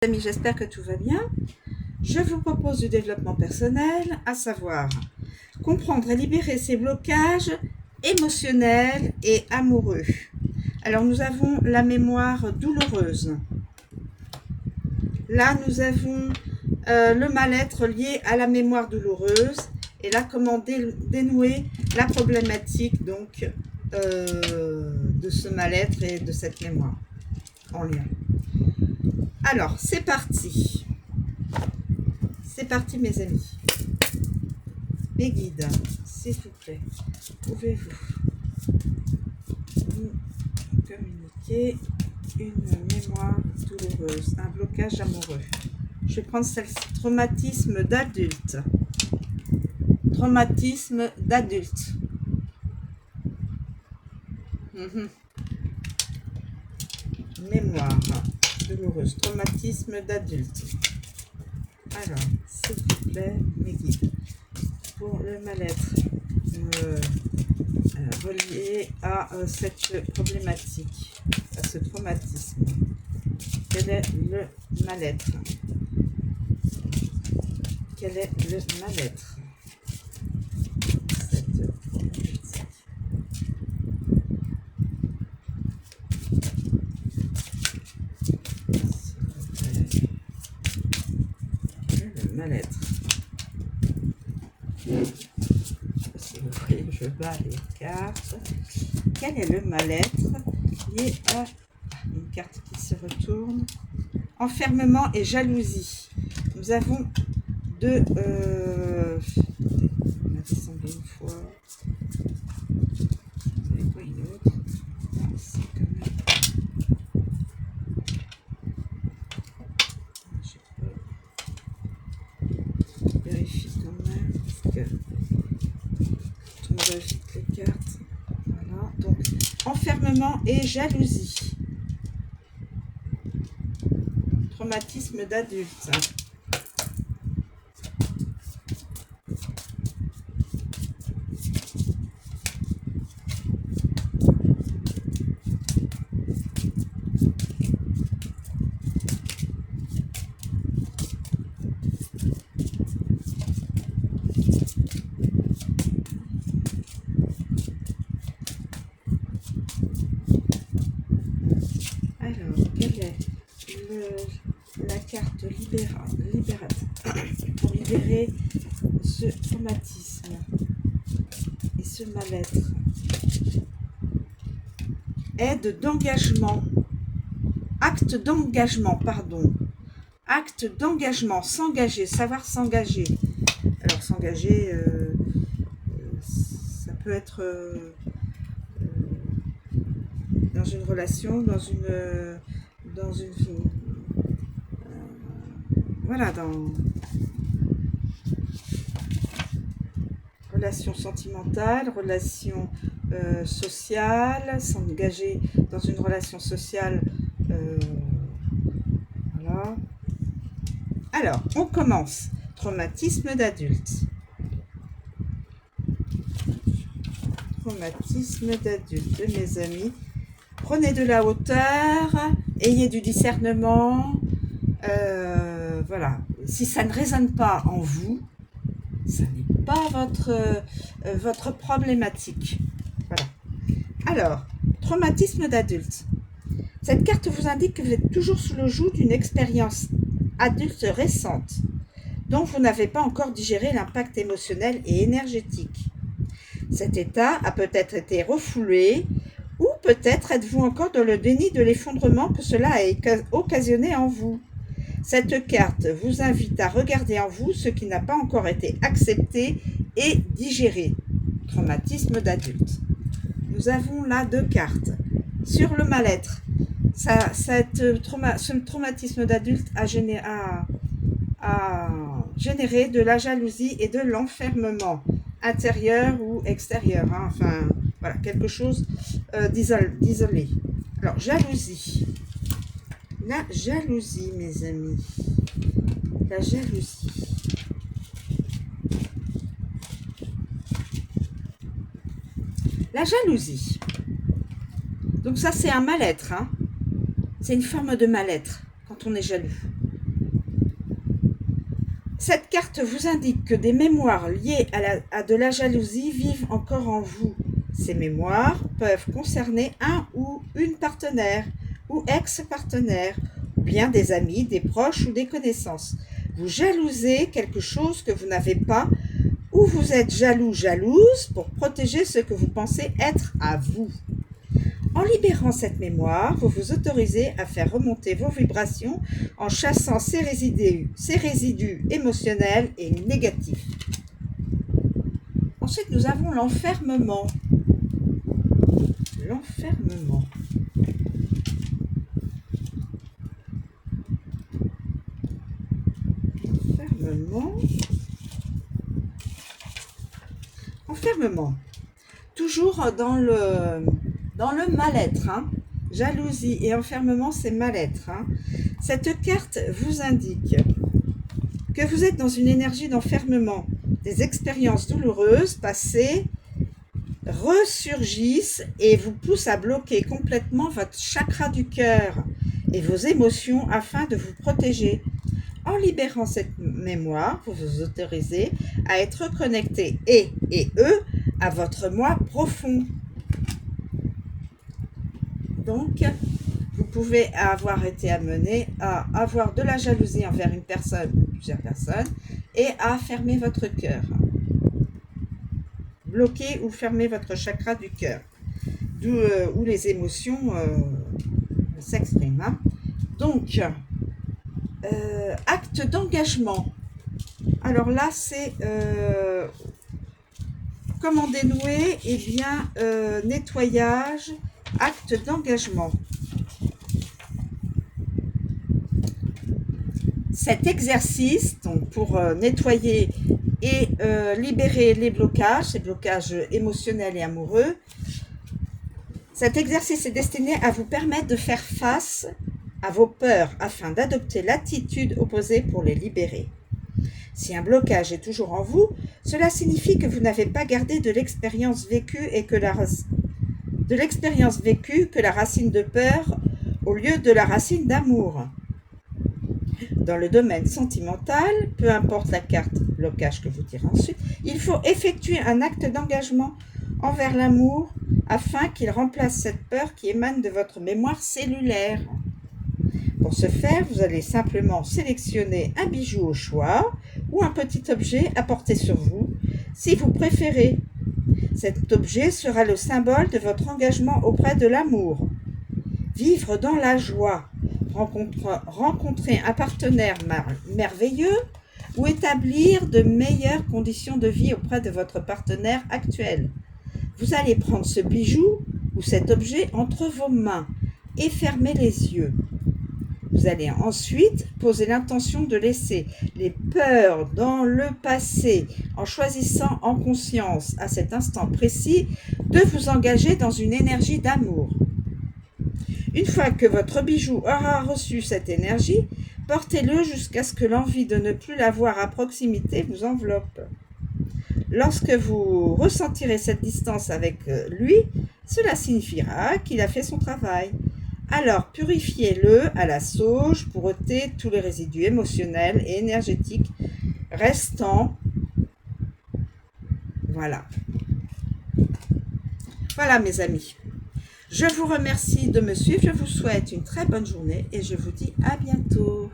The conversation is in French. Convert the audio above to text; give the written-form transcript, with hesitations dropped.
Amis, j'espère que tout va bien. Je vous propose du développement personnel, à savoir comprendre et libérer ses blocages émotionnels et amoureux. Alors nous avons la mémoire douloureuse. Là nous avons le mal-être lié à la mémoire douloureuse. Et là comment dénouer la problématique donc de ce mal-être et de cette mémoire en lien. Alors, c'est parti. C'est parti, mes amis. Mes guides, s'il vous plaît, pouvez-vous nous communiquer une mémoire douloureuse, un blocage amoureux? Je vais prendre celle-ci, traumatisme d'adulte. Traumatisme d'adulte. Mémoire douloureuse, traumatisme d'adulte. Alors, s'il vous plaît, mes guides, pour le mal-être relié à cette problématique, à ce traumatisme, quel est le mal-être? Quel est le mal-être? Cette problématique. Mal-être. Si vous voyez, je bats les cartes. Quel est le mal-être lié à une carte qui se retourne? Enfermement et jalousie. Nous avons deux. On a descendu une fois. Et quoi une autre? Ah, c'est quand même. Vérifie quand même parce que on vérifie les cartes. Voilà, donc enfermement et jalousie. Traumatisme d'adulte. Quelle est la carte libératrice pour libérer ce traumatisme et ce mal-être? Aide d'engagement, acte d'engagement, pardon. Acte d'engagement, s'engager, savoir s'engager. Alors s'engager, ça peut être dans une relation, dans une voilà, dans relation sentimentale, relation sociale, s'engager dans une relation sociale, voilà. Alors, on commence. Traumatisme d'adulte. Traumatisme d'adulte, mes amis. Prenez de la hauteur, ayez du discernement. Voilà. Si ça ne résonne pas en vous, ça n'est pas votre problématique. Voilà. Alors, traumatisme d'adulte. Cette carte vous indique que vous êtes toujours sous le joug d'une expérience adulte récente, dont vous n'avez pas encore digéré l'impact émotionnel et énergétique. Cet état a peut-être été refoulé, ou peut-être êtes-vous encore dans le déni de l'effondrement que cela a occasionné en vous. Cette carte vous invite à regarder en vous ce qui n'a pas encore été accepté et digéré. Traumatisme d'adulte. Nous avons là deux cartes. Sur le mal-être, ce traumatisme d'adulte a généré de la jalousie et de l'enfermement intérieur ou extérieur. Hein, enfin, voilà, quelque chose d'isolé. Alors, jalousie. La jalousie, mes amis. La jalousie. La jalousie. Donc ça, c'est un mal-être. Hein. C'est une forme de mal-être quand on est jaloux. Cette carte vous indique que des mémoires liées à de la jalousie vivent encore en vous. Ces mémoires peuvent concerner un ou une partenaire ou ex-partenaire, ou bien des amis, des proches ou des connaissances. Vous jalousez quelque chose que vous n'avez pas, ou vous êtes jaloux, jalouse pour protéger ce que vous pensez être à vous. En libérant cette mémoire, vous vous autorisez à faire remonter vos vibrations en chassant ces résidus émotionnels et négatifs. Ensuite, nous avons l'enfermement. L'enfermement. Enfermement. Toujours dans le mal-être. Jalousie et enfermement, c'est mal-être. Cette carte vous indique que vous êtes dans une énergie d'enfermement. Des expériences douloureuses passées ressurgissent et vous poussent à bloquer complètement votre chakra du cœur et vos émotions afin de vous protéger. En libérant cette mémoire, vous vous autorisez à être connecté et eux à votre moi profond. Donc, vous pouvez avoir été amené à avoir de la jalousie envers une personne ou plusieurs personnes et à fermer votre cœur. Bloquer ou fermer votre chakra du cœur, où les émotions s'expriment. Donc, acte d'engagement. Alors là, c'est comment dénouer? Eh bien, nettoyage, acte d'engagement. Cet exercice, donc pour nettoyer et libérer les blocages émotionnels et amoureux, cet exercice est destiné à vous permettre de faire face à vos peurs afin d'adopter l'attitude opposée pour les libérer. Si un blocage est toujours en vous, cela signifie que vous n'avez pas gardé de l'expérience vécue et que la racine de peur au lieu de la racine d'amour. Dans le domaine sentimental, peu importe la carte blocage que vous tirez ensuite, il faut effectuer un acte d'engagement envers l'amour afin qu'il remplace cette peur qui émane de votre mémoire cellulaire. Pour ce faire, vous allez simplement sélectionner un bijou au choix ou un petit objet à porter sur vous, si vous préférez. Cet objet sera le symbole de votre engagement auprès de l'amour. Vivre dans la joie, rencontrer un partenaire merveilleux ou établir de meilleures conditions de vie auprès de votre partenaire actuel. Vous allez prendre ce bijou ou cet objet entre vos mains et fermer les yeux. Vous allez ensuite poser l'intention de laisser les peurs dans le passé en choisissant en conscience à cet instant précis de vous engager dans une énergie d'amour. Une fois que votre bijou aura reçu cette énergie, portez-le jusqu'à ce que l'envie de ne plus l'avoir à proximité vous enveloppe. Lorsque vous ressentirez cette distance avec lui, cela signifiera qu'il a fait son travail. Alors purifiez-le à la sauge pour ôter tous les résidus émotionnels et énergétiques restants. Voilà. Voilà mes amis. Je vous remercie de me suivre. Je vous souhaite une très bonne journée et je vous dis à bientôt.